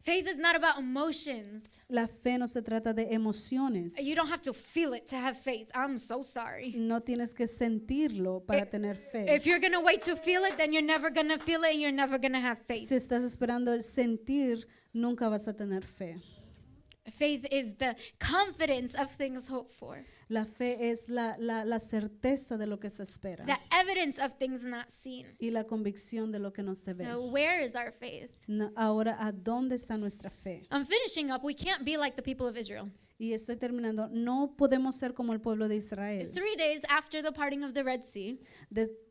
Faith is not about emotions. La fe no se trata de emociones. You don't have to feel it to have faith. I'm so sorry. No tienes que sentirlo para tener fe. If you're going to wait to feel it, then you're never going to feel it and you're never going to have faith. Si estás esperando el sentir, nunca vas a tener fe. Faith is the confidence of things hoped for, La fe es la certeza de lo que se espera the evidence of things not seen. y la convicción de lo que no se ve. Now, where is our faith? Ahora, ¿a dónde está nuestra fe? I'm finishing up. We can't be like the people of Israel. Y estoy terminando. No podemos ser como el pueblo de Israel. 3 days after the parting of the Red Sea,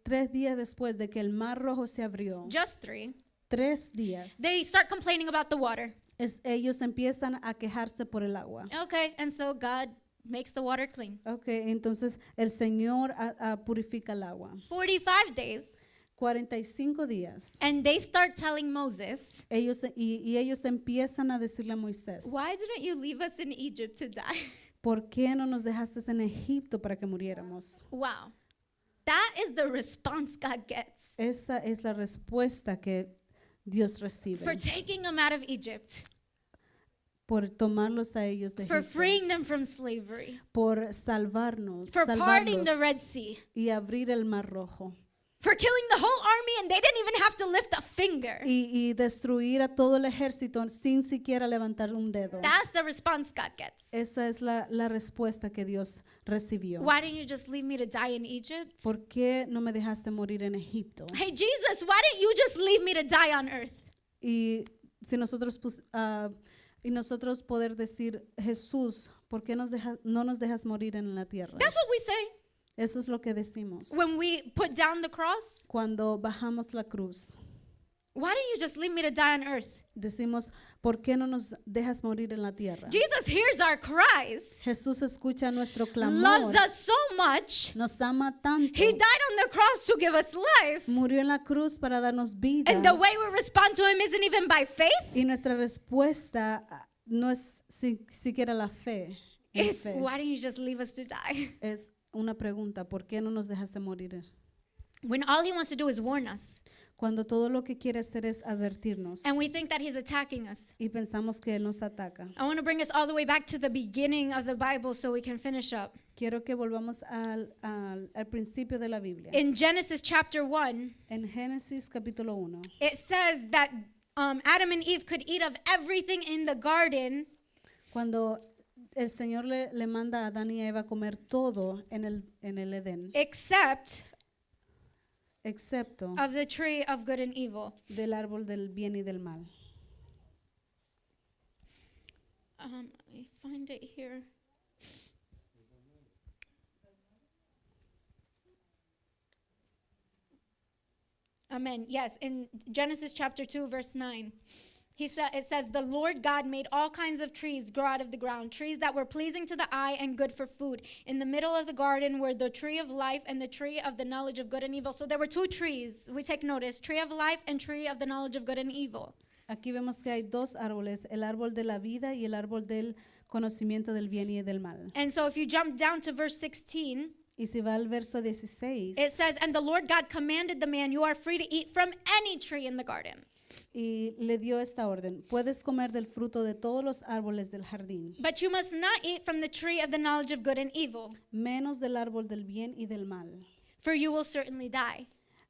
3 días después de que el mar rojo se abrió, just 3, 3 días, they start complaining about the water. ellos empiezan a quejarse por el agua. Okay, and so God makes the water clean. Okay, entonces el Señor purifica el agua. 45 days, 45 días. and they start telling Moses, Ellos empiezan a decirle a Moisés, why didn't you leave us in Egypt to die? ¿por qué no nos dejaste en Egipto para que muriéramos? Wow. That is the response God gets Esa es la respuesta que Dios recibe for taking them out of Egypt, por tomarlos a ellos de for Egipto, freeing them from slavery, por salvarnos, for parting the salvarlos Red Sea, y abrir el mar rojo, for killing the whole army and they didn't even have to lift a finger. y destruir a todo el ejército sin siquiera levantar un dedo. That's the response God gets. Esa es la respuesta que Dios recibió. Why didn't you just leave me to die in Egypt? ¿Por qué no me dejaste morir en Egipto? Hey, Jesus, why didn't you just leave me to die on earth? Y si nosotros y nosotros poder decir, Jesús, ¿por qué no nos dejas morir en la tierra? That's what we say Eso es lo que decimos when we put down the cross. cuando bajamos la cruz. Why didn't you just leave me to die on earth? Decimos, ¿por qué no nos dejas morir en la tierra? Jesus hears our cries, Jesús escucha nuestro clamor. loves us so much. Nos ama tanto. He died on the cross to give us life. Murió en la cruz para darnos vida. And the way we respond to him isn't even by faith. Y nuestra respuesta no es siquiera la fe. en It's fe. why didn't you just leave us to die? Es una pregunta, ¿por qué no nos dejaste morir? When all he wants to do is warn us. Cuando todo lo que quiere hacer es advertirnos And we think that he's attacking us. y pensamos que Él nos ataca. I want to bring us all the way back to the beginning of the Bible so we can finish up. Quiero que volvamos al principio de la Biblia. In Genesis chapter 1, En Génesis capítulo 1, it says that Adam and Eve could eat of everything in the garden cuando el Señor le manda a Adán y a Eva comer todo en el Edén, except excepto of the tree of good and evil. del árbol del bien y del mal. Let me find it here. Amen. Yes, in Genesis chapter 2, verse 9. It says, the Lord God made all kinds of trees grow out of the ground, trees that were pleasing to the eye and good for food. In the middle of the garden were the tree of life and the tree of the knowledge of good and evil. So there were two trees. We take notice, tree of life and tree of the knowledge of good and evil. Aquí vemos que hay dos árboles, el árbol de la vida y el árbol del conocimiento del bien y del mal. And so if you jump down to verse 16, Y si va al verso 16, it says, and the Lord God commanded the man, you are free to eat from any tree in the garden. y le dio esta orden, puedes comer del fruto de todos los árboles del jardín, But you must not eat from the tree of the knowledge of good and evil, menos del árbol del bien y del mal. for you will certainly die.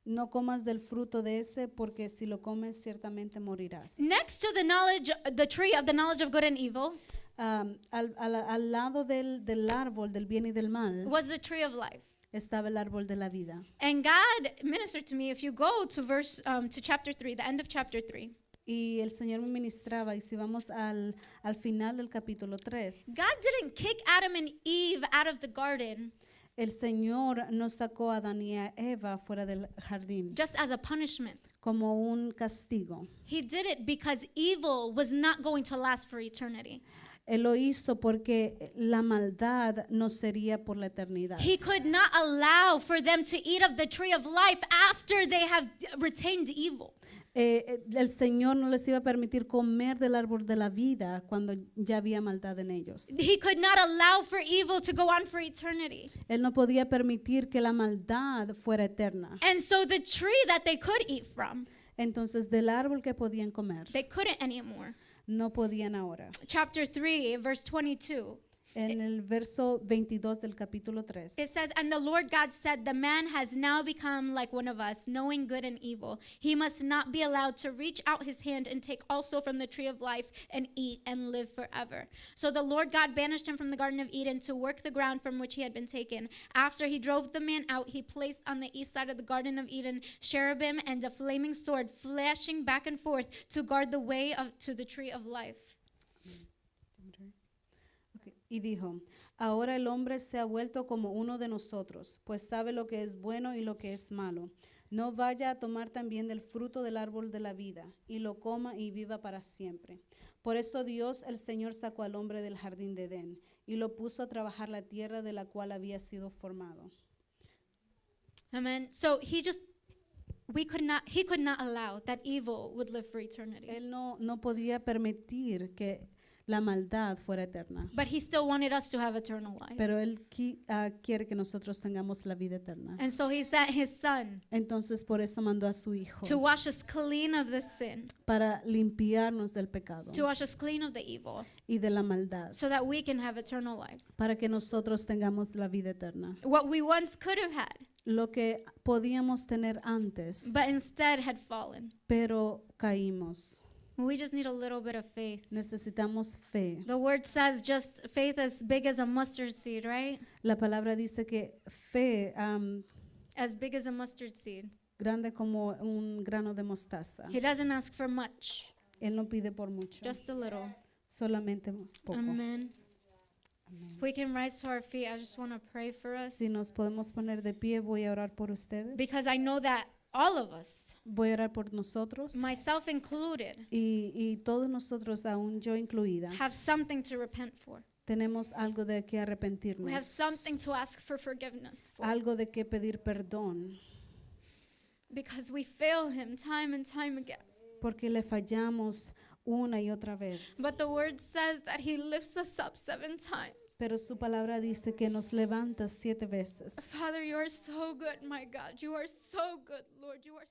No comas del fruto de ese, porque si lo comes ciertamente morirás. Next to the tree of the knowledge of good and evil Al lado del árbol del bien y del mal was the tree of life. estaba el árbol de la vida. And God ministered to me, if you go to to chapter 3, the end of chapter 3, Y el Señor me ministraba, y si vamos al final del capítulo 3, God didn't kick Adam and Eve out of the garden el Señor nos sacó a Adán y a Eva fuera del jardín just as a punishment. como un castigo. He did it because evil was not going to last for eternity. Él lo hizo porque la maldad no sería por la eternidad. He could not allow for them to eat of the tree of life after they have retained evil. El Señor no les iba a permitir comer del árbol de la vida cuando ya había maldad en ellos. He could not allow for evil to go on for eternity. Él no podía permitir que la maldad fuera eterna. And so the tree that they could eat from, Entonces, del árbol que podían comer, they couldn't anymore. no podían ahora. Chapter 3, verse 22. En el verso 22 del capítulo 3. It says, and the Lord God said, the man has now become like one of us, knowing good and evil. He must not be allowed to reach out his hand and take also from the tree of life and eat and live forever. So the Lord God banished him from the Garden of Eden to work the ground from which he had been taken. After he drove the man out, he placed on the east side of the Garden of Eden cherubim and a flaming sword flashing back and forth to guard the way to the tree of life. Y dijo, ahora el hombre se ha vuelto como uno de nosotros, pues sabe lo que es bueno y lo que es malo. No vaya a tomar también del fruto del árbol de la vida, y lo coma y viva para siempre. Por eso Dios el Señor sacó al hombre del jardín de Edén, y lo puso a trabajar la tierra de la cual había sido formado. Amen. So he could not allow that evil would live for eternity. Él no podía permitir que la maldad fuera eterna. But he still wanted us to have eternal life. Pero Él quiere que nosotros tengamos la vida eterna. And so he sent his son Entonces por eso mandó a su Hijo, to wash us clean of the sin, para limpiarnos del pecado to wash us clean of the evil, y de la maldad, so that we can have eternal life. para que nosotros tengamos la vida eterna. What we once could have had, Lo que podíamos tener antes, but instead had fallen. pero caímos. We just need a little bit of faith. Necesitamos fe. The word says just faith as big as a mustard seed, right? La palabra dice que fe As big as a mustard seed. grande como un grano de mostaza. He doesn't ask for much, Él no pide por mucho, just a little. solamente poco. Amen. Amén. If we can rise to our feet, I just want to pray for us. Si nos podemos poner de pie, voy a orar por ustedes. Because I know that all of us, Voy a orar por nosotros myself included, y todos nosotros, aún yo incluida, have something to repent for. tenemos algo de que We have arrepentirnos, something to ask for forgiveness for. algo de que pedir perdón, Because we fail him time and time again. porque le fallamos una y otra vez. But the word says that he lifts us up 7 times. Pero su palabra dice que nos levanta 7 veces. Father, you are so good, my God. You are so good, Lord. You are